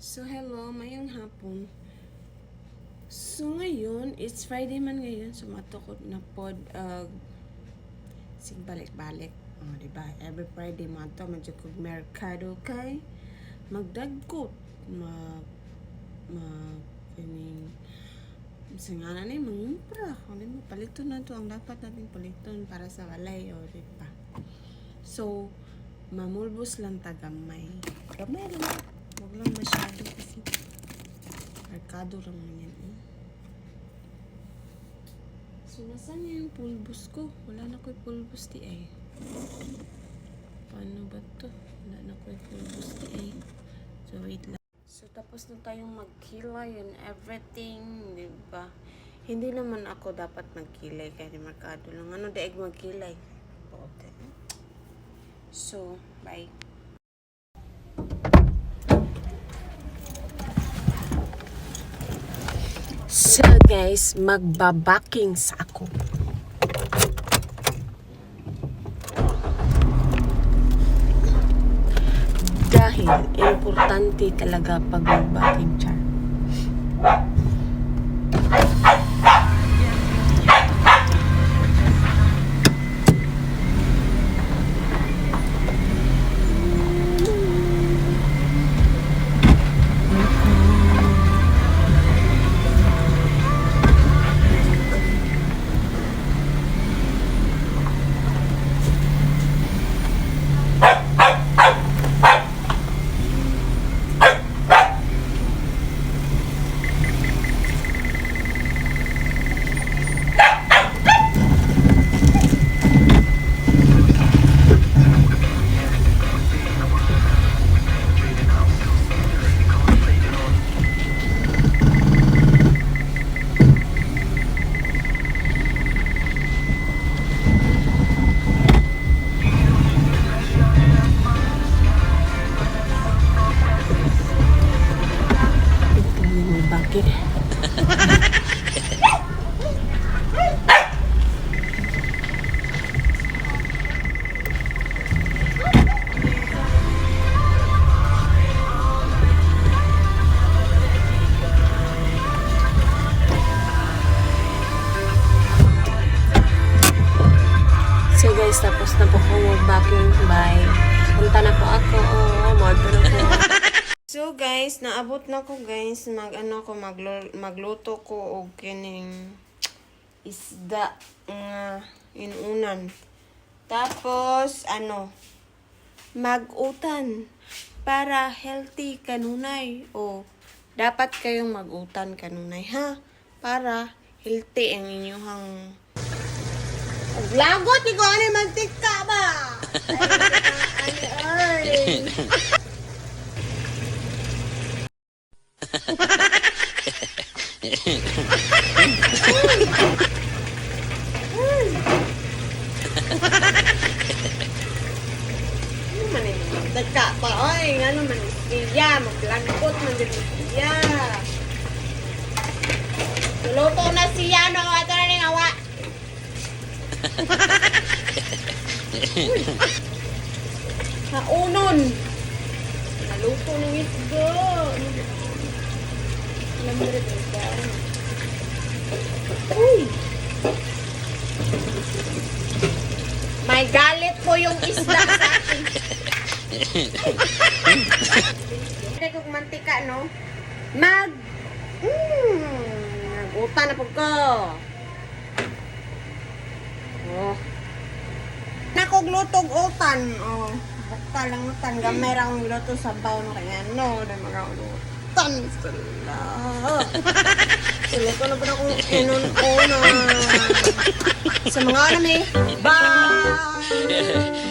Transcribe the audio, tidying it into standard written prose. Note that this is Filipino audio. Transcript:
So, hello, mayang hapon. So, ngayon, it's Friday man ngayon. So, matukod na pod, sig balik-balik. Diba? Every Friday, mato, madyo kog merkado kay magdagkot. Kining, singana na mangumpra. Kung mo, paliton na to ang dapat natin paliton para sa walay, diba? So, mamulbos lang tagamay. Gamay lang. Huwag lang masyado kasi merkado lang na yan So, nasan yung pulbos ko? Wala na ko'y pulbos di ay. Paano ba to? Wala na ko'y pulbos di ay. So, wait lang. So, tapos na tayong magkilay and everything, diba? Hindi naman ako dapat magkilay kaya merkado lang. Ano daig magkilay? Okay. So, bye. So guys, magbabaking sa ako. Dahil importante talaga pag magbaking, char. So guys, tapos na po ko mag-backing. Bye. Punta na po ako. Modern po. So guys, naabot na ko guys. Magluto ko og kining isda nga inunan. Tapos, mag-utan para healthy kanunay. O, dapat kayong mag-utan kanunay, ha? Para healthy ang inyong lagot ni ko ani mantika ba? Ay. Mantika pa oy, ngano man siya maglagot man din siya. Luto na siya no ato na ning awa. Haunon. Naluto ng isda. Alam mo rin isda. Uy! May galit po yung isda sa akin. Hindi kong mantika, no? Nagutan na po ko. Oh. Nakog lutog utan. Oh. Bukta lang utan. Gamay ra akong luto sa baw no kaya no. Dahil mga utan sila. Sila ko na po na kung inun-una. Sa mga anime. Bye!